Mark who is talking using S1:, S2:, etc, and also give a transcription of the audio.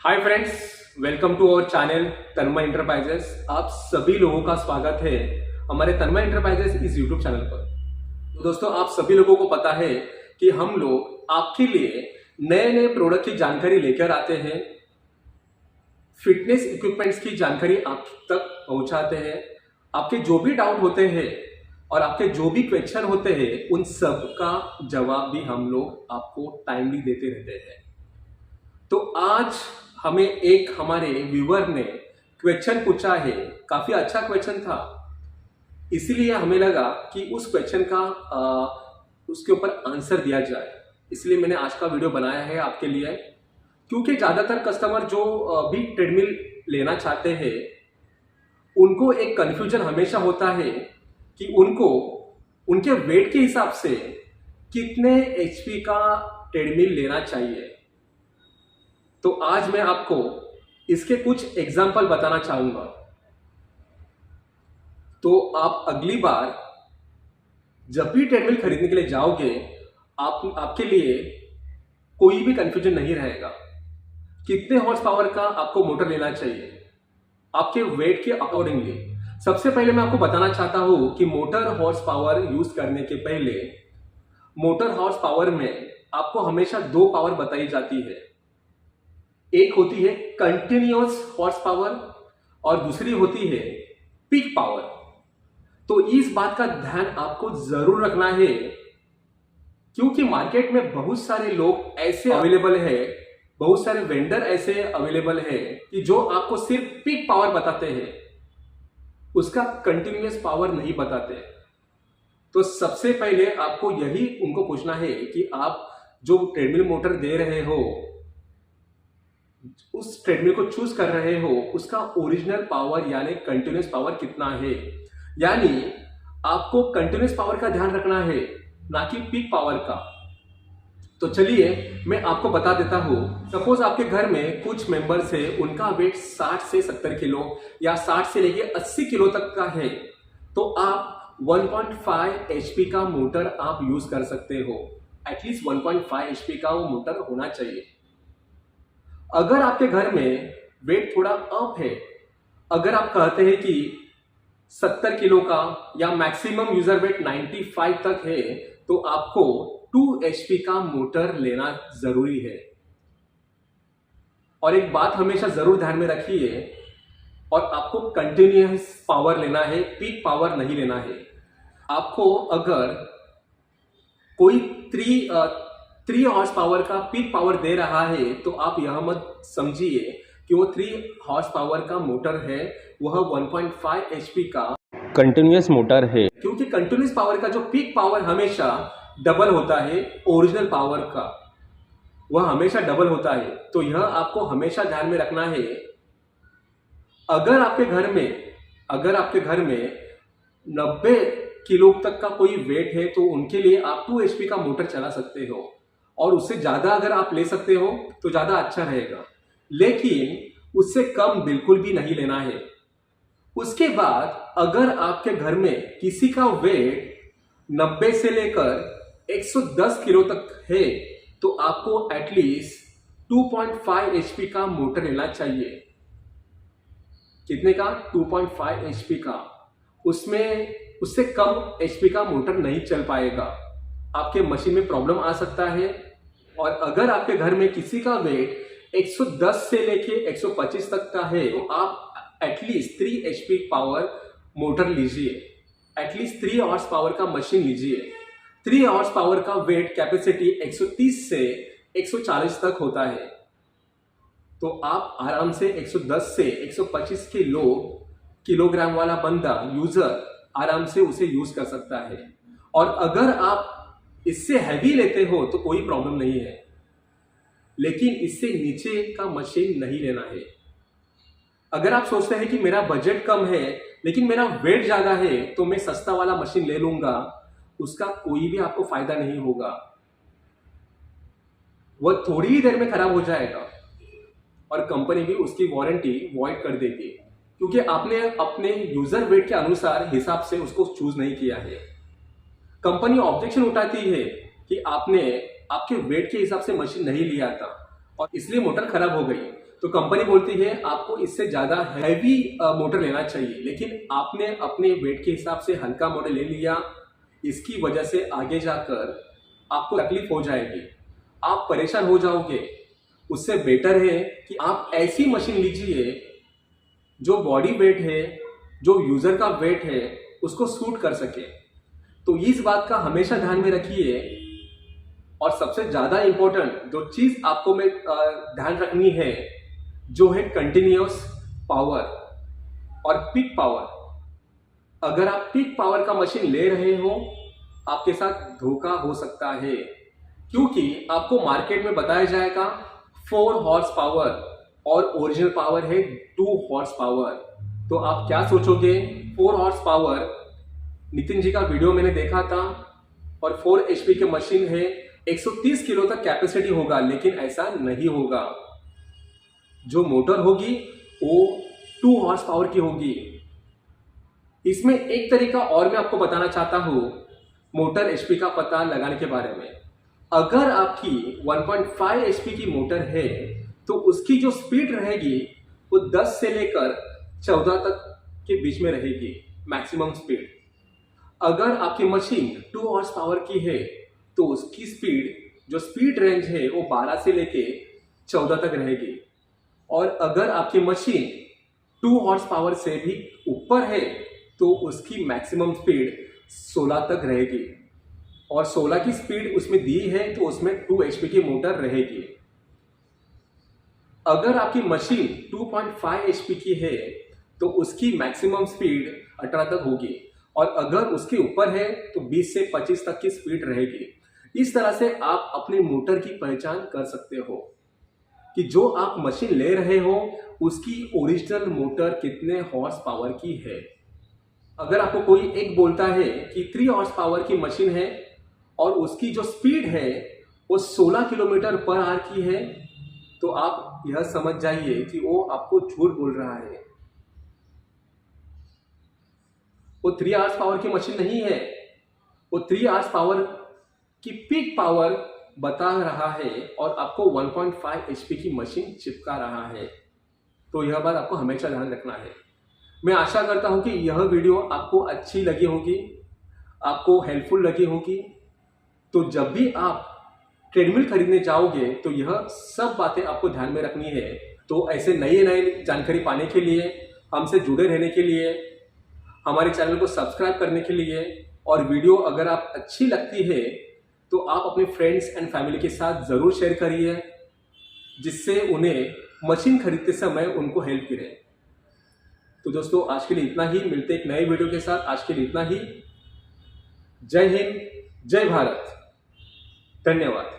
S1: Hi friends, welcome to our channel Tanmay Enterprises. आप सभी लोगों का स्वागत है हमारे तन्मय इंटरप्राइजेस इस यूट्यूब चैनल पर। तो दोस्तों, आप सभी लोगों को पता है कि हम लोग आपके लिए नए नए प्रोडक्ट की जानकारी लेकर आते हैं, फिटनेस इक्विपमेंट्स की जानकारी आप तक पहुंचाते हैं। आपके जो भी डाउट होते हैं और आपके जो भी क्वेश्चन होते हैं, उन सब का जवाब भी हम लोग आपको टाइमली देते रहते हैं। तो आज हमें एक हमारे व्यूअर ने क्वेश्चन पूछा है, काफी अच्छा क्वेश्चन था, इसीलिए हमें लगा कि उस क्वेश्चन का उसके ऊपर आंसर दिया जाए। इसलिए मैंने आज का वीडियो बनाया है आपके लिए, क्योंकि ज्यादातर कस्टमर जो भी ट्रेडमिल लेना चाहते हैं, उनको एक कंफ्यूजन हमेशा होता है कि उनको उनके वेट के हिसाब से कितने एचपी का ट्रेडमिल लेना चाहिए। तो आज मैं आपको इसके कुछ एग्जाम्पल बताना चाहूंगा, तो आप अगली बार जब भी ट्रेडमिल खरीदने के लिए जाओगे, आपके लिए कोई भी कंफ्यूजन नहीं रहेगा। कितने हॉर्स पावर का आपको मोटर लेना चाहिए आपके वेट के अकॉर्डिंगली। सबसे पहले मैं आपको बताना चाहता हूं कि मोटर हॉर्स पावर यूज करने के पहले मोटर हॉर्स पावर में आपको हमेशा दो पावर बताई जाती है। एक होती है कंटिन्यूअस हॉर्स पावर और दूसरी होती है पीक पावर। तो इस बात का ध्यान आपको जरूर रखना है, क्योंकि मार्केट में बहुत सारे लोग ऐसे अवेलेबल है, बहुत सारे वेंडर ऐसे अवेलेबल है कि जो आपको सिर्फ पीक पावर बताते हैं, उसका कंटिन्यूअस पावर नहीं बताते। तो सबसे पहले आपको यही उनको पूछना है कि आप जो ट्रेडमिल मोटर दे रहे हो, उस ट्रेडमिल को चूज कर रहे हो, उसका ओरिजिनल पावर यानी कंटिन्यूअस पावर कितना है। यानी आपको कंटिन्यूअस पावर का ध्यान रखना है, ना कि पीक पावर का। तो चलिए मैं आपको बता देता हूं। सपोज आपके घर में कुछ मेंबर्स है, उनका वेट 60 से 70 किलो या 60 से लेके 80 किलो तक का है, तो आप 1.5 एचपी का मोटर आप यूज कर सकते हो। एटलीस्ट 1.5 एचपी का वो मोटर होना चाहिए। अगर आपके घर में वेट थोड़ा अप है, अगर आप कहते हैं कि 70 किलो का या मैक्सिमम यूजर वेट 95 तक है, तो आपको 2 एचपी का मोटर लेना जरूरी है। और एक बात हमेशा जरूर ध्यान में रखिए, और आपको कंटिन्यूअस पावर लेना है, पीक पावर नहीं लेना है। आपको अगर कोई 3 हॉर्स पावर का पीक पावर दे रहा है, तो आप यह मत समझिए कि वो 3 हॉर्स पावर का मोटर है, वह 1.5 एचपी का कंटिन्यूअस मोटर है। क्योंकि कंटिन्यूअस पावर का जो पीक पावर हमेशा डबल होता है ओरिजिनल पावर का, वह हमेशा डबल होता है। तो यह आपको हमेशा ध्यान में रखना है। अगर आपके घर में 90 किलो तक का कोई वेट है, तो उनके लिए आप 2 एचपी का मोटर चला सकते हो, और उससे ज्यादा अगर आप ले सकते हो तो ज्यादा अच्छा रहेगा, लेकिन उससे कम बिल्कुल भी नहीं लेना है। उसके बाद अगर आपके घर में किसी का वेट 90 से लेकर 110 किलो तक है, तो आपको एटलीस्ट 2.5 एचपी का मोटर लेना चाहिए। कितने का? 2.5 एचपी का। उससे कम एचपी का मोटर नहीं चल पाएगा, आपके मशीन में प्रॉब्लम आ सकता है। और अगर आपके घर में किसी का वेट 110 से लेके 125 तक का है, तो आप एटलीस्ट 3 एचपी पावर मोटर लीजिए, एटलीस्ट 3 हॉर्स पावर का मशीन लीजिए। 3 हॉर्स पावर का वेट कैपेसिटी 130 से 140 तक होता है, तो आप आराम से 110 से 125 किलोग्राम वाला बंदा यूजर आराम से उसे यूज कर सकता है। और अगर आप इससे हैवी लेते हो तो कोई प्रॉब्लम नहीं है, लेकिन इससे नीचे का मशीन नहीं लेना है। अगर आप सोचते हैं कि मेरा बजट कम है लेकिन मेरा वेट ज्यादा है, तो मैं सस्ता वाला मशीन ले लूंगा, उसका कोई भी आपको फायदा नहीं होगा। वह थोड़ी ही देर में खराब हो जाएगा और कंपनी भी उसकी वारंटी वॉइड कर देगी, क्योंकि आपने अपने यूजर वेट के अनुसार हिसाब से उसको चूज नहीं किया है। कंपनी ऑब्जेक्शन उठाती है कि आपने आपके वेट के हिसाब से मशीन नहीं लिया था और इसलिए मोटर खराब हो गई। तो कंपनी बोलती है आपको इससे ज़्यादा हैवी मोटर लेना चाहिए, लेकिन आपने अपने वेट के हिसाब से हल्का मोटर ले लिया। इसकी वजह से आगे जाकर आपको तकलीफ हो जाएगी, आप परेशान हो जाओगे। उससे बेटर है कि आप ऐसी मशीन लीजिए जो बॉडी वेट है, जो यूज़र का वेट है, उसको सूट कर सके। तो इस बात का हमेशा ध्यान में रखिए। और सबसे ज़्यादा इम्पोर्टेंट जो चीज़ आपको में ध्यान रखनी है, जो है कंटिन्यूअस पावर और पीक पावर। अगर आप पीक पावर का मशीन ले रहे हो, आपके साथ धोखा हो सकता है, क्योंकि आपको मार्केट में बताया जाएगा 4 हॉर्स पावर और ओरिजिनल पावर है 2 हॉर्स पावर। तो आप क्या सोचोगे, 4 हॉर्स पावर, नितिन जी का वीडियो मैंने देखा था, और 4 HP की मशीन है, 130 किलो तक कैपेसिटी होगा, लेकिन ऐसा नहीं होगा। जो मोटर होगी वो 2 हॉर्स पावर की होगी। इसमें एक तरीका और मैं आपको बताना चाहता हूं मोटर एचपी का पता लगाने के बारे में। अगर आपकी 1.5 HP की मोटर है तो उसकी जो स्पीड रहेगी वो 10 से लेकर 14 तक के बीच में रहेगी, मैक्सिमम स्पीड। अगर आपकी मशीन 2 हॉर्स पावर की है तो उसकी स्पीड, जो स्पीड रेंज है, वो 12 से लेके 14 तक रहेगी। और अगर आपकी मशीन 2 हॉर्स पावर से भी ऊपर है तो उसकी मैक्सिमम स्पीड 16 तक रहेगी। और 16 की स्पीड उसमें दी है तो उसमें 2 HP की मोटर रहेगी। अगर आपकी मशीन 2.5 HP की है तो उसकी मैक्सिमम स्पीड 18 तक होगी, और अगर उसके ऊपर है तो 20 से 25 तक की स्पीड रहेगी। इस तरह से आप अपनी मोटर की पहचान कर सकते हो कि जो आप मशीन ले रहे हो उसकी ओरिजिनल मोटर कितने हॉर्स पावर की है। अगर आपको कोई एक बोलता है कि 3 हॉर्स पावर की मशीन है और उसकी जो स्पीड है वो 16 किलोमीटर पर आवर की है, तो आप यह समझ जाइए कि वो आपको झूठ बोल रहा है। वो 3 आवर्स पावर की मशीन नहीं है, वो 3 आवर्स पावर की पीक पावर बता रहा है और आपको 1.5 HP की मशीन चिपका रहा है। तो यह बात आपको हमेशा ध्यान रखना है। मैं आशा करता हूं कि यह वीडियो आपको अच्छी लगी होगी, आपको हेल्पफुल लगी होगी। तो जब भी आप ट्रेडमिल खरीदने जाओगे तो यह सब बातें आपको ध्यान में रखनी है। तो ऐसे नई जानकारी पाने के लिए, हमसे जुड़े रहने के लिए, हमारे चैनल को सब्सक्राइब करने के लिए, और वीडियो अगर आप अच्छी लगती है तो आप अपने फ्रेंड्स एंड फैमिली के साथ ज़रूर शेयर करिए, जिससे उन्हें मशीन खरीदते समय उनको हेल्प करे। तो दोस्तों आज के लिए इतना ही, मिलते एक नए वीडियो के साथ। आज के लिए इतना ही। जय हिंद, जय भारत, धन्यवाद।